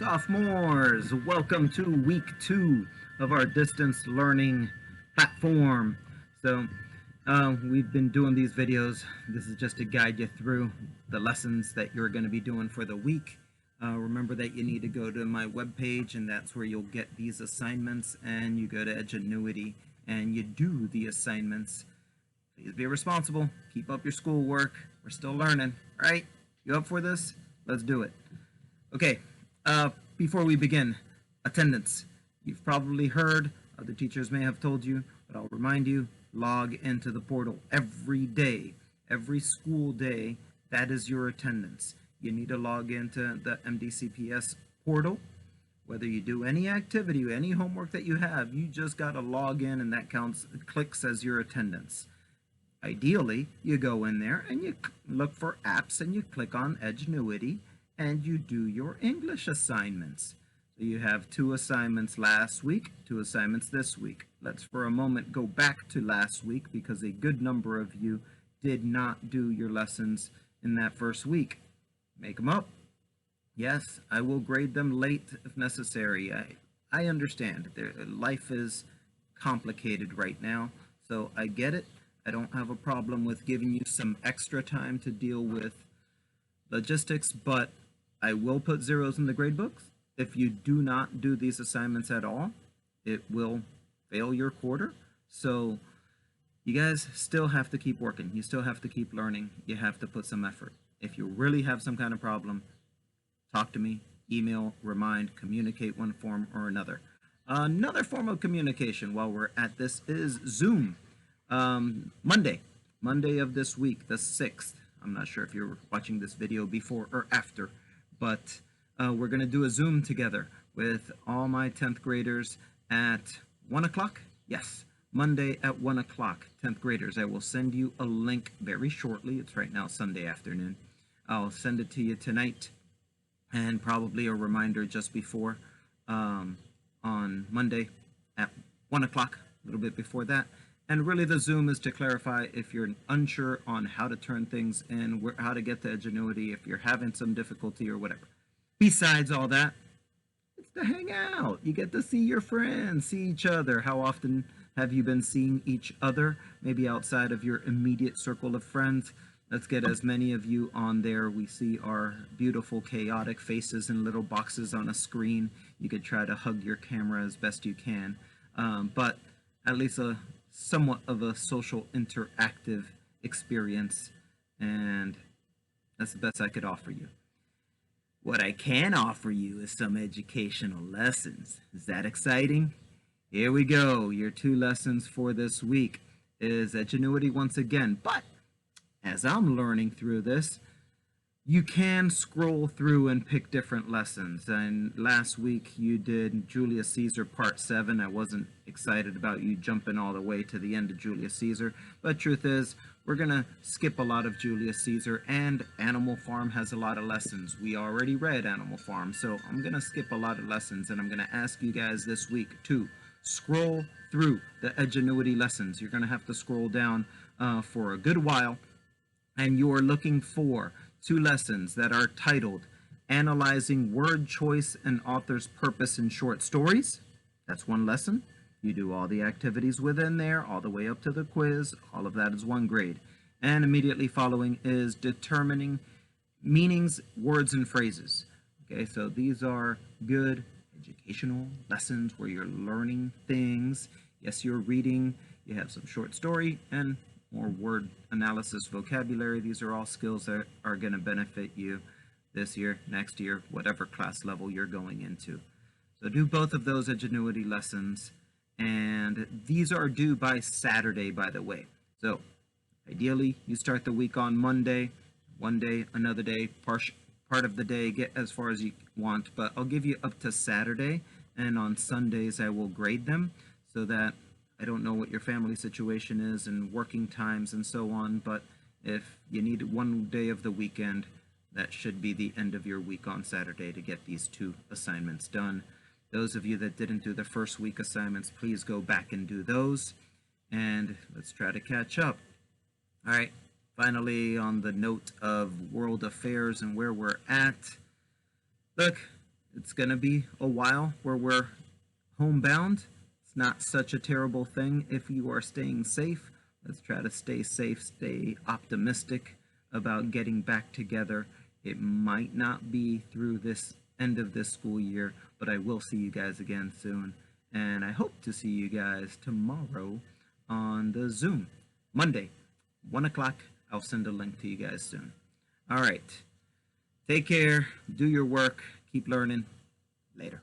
Sophomores, welcome to week 2 of our distance learning platform. So, we've been doing these videos. This is just to guide you through the lessons that you're going to be doing for the week. Remember that you need to go to my webpage, and that's where you'll get these assignments, and you go to Edgenuity and you do the assignments. Please be responsible. Keep up your schoolwork. We're still learning, right? You up for this? Let's do it. Okay. Before we begin, attendance. You've probably heard, other teachers may have told you, but I'll remind you, log into the portal every day, every school day. That is your attendance. You need to log into the MDCPS portal. Whether you do any activity, any homework that you have, you just got to log in, and that clicks as your attendance. Ideally, you go in there and you look for apps and you click on Edgenuity and you do your English assignments. So you have 2 assignments last week, 2 assignments this week. Let's for a moment go back to last week because a good number of you did not do your lessons in that first week. Make them up. Yes, I will grade them late if necessary. I understand. Life is complicated right now, so I get it. I don't have a problem with giving you some extra time to deal with logistics, but I will put zeros in the grade books. If you do not do these assignments at all, it will fail your quarter. So you guys still have to keep working. You still have to keep learning. You have to put some effort. If you really have some kind of problem, talk to me, email, remind, communicate one form or another. Another form of communication while we're at this is Zoom. Monday of this week, the 6th. I'm not sure if you're watching this video before or after, but we're going to do a Zoom together with all my 10th graders at 1 o'clock. Yes, Monday at 1 o'clock, 10th graders. I will send you a link very shortly. It's right now Sunday afternoon. I'll send it to you tonight and probably a reminder just before on Monday at 1 o'clock, a little bit before that. And really the Zoom is to clarify if you're unsure on how to turn things in, how to get to Edgenuity, if you're having some difficulty or whatever. Besides all that, it's to hang out. You get to see your friends, see each other. How often have you been seeing each other? Maybe outside of your immediate circle of friends. Let's get as many of you on there. We see our beautiful, chaotic faces in little boxes on a screen. You could try to hug your camera as best you can. But at least somewhat of a social interactive experience, and that's the best I could offer you. What I can offer you is some educational lessons. Is that exciting? Here we go. Your 2 lessons for this week is Edgenuity once again, but as I'm learning through this, you can scroll through and pick different lessons. And last week you did Julius Caesar Part 7. I wasn't excited about you jumping all the way to the end of Julius Caesar, but truth is, we're going to skip a lot of Julius Caesar, and Animal Farm has a lot of lessons. We already read Animal Farm, so I'm going to skip a lot of lessons, and I'm going to ask you guys this week to scroll through the Edgenuity lessons. You're going to have to scroll down for a good while, and you're looking for 2 lessons that are titled Analyzing Word Choice and Author's Purpose in Short Stories. That's 1 lesson. You do all the activities within there, all the way up to the quiz. All of that is 1 grade. And immediately following is Determining Meanings, Words, and Phrases. Okay, so these are good educational lessons where you're learning things. Yes, you're reading. You have some short story and more word analysis, vocabulary. These are all skills that are going to benefit you this year, next year, whatever class level you're going into. So do both of those Edgenuity lessons, and these are due by Saturday, by the way. So ideally, you start the week on Monday, 1 day, another day, part of the day, get as far as you want, but I'll give you up to Saturday, and on Sundays I will grade them so that I don't know what your family situation is and working times and so on, but if you need 1 day of the weekend, that should be the end of your week on Saturday to get these 2 assignments done. Those of you that didn't do the first week assignments, please go back and do those, and let's try to catch up. All right, finally, on the note of world affairs and where we're at, look, It's going to be a while where we're homebound. It's not such a terrible thing if you are staying safe. Let's try to stay safe, stay optimistic about getting back together. It might not be through this end of this school year, but I will see you guys again soon. And I hope to see you guys tomorrow on the Zoom. Monday, 1 o'clock. I'll send a link to you guys soon. All right. Take care. Do your work. Keep learning. Later.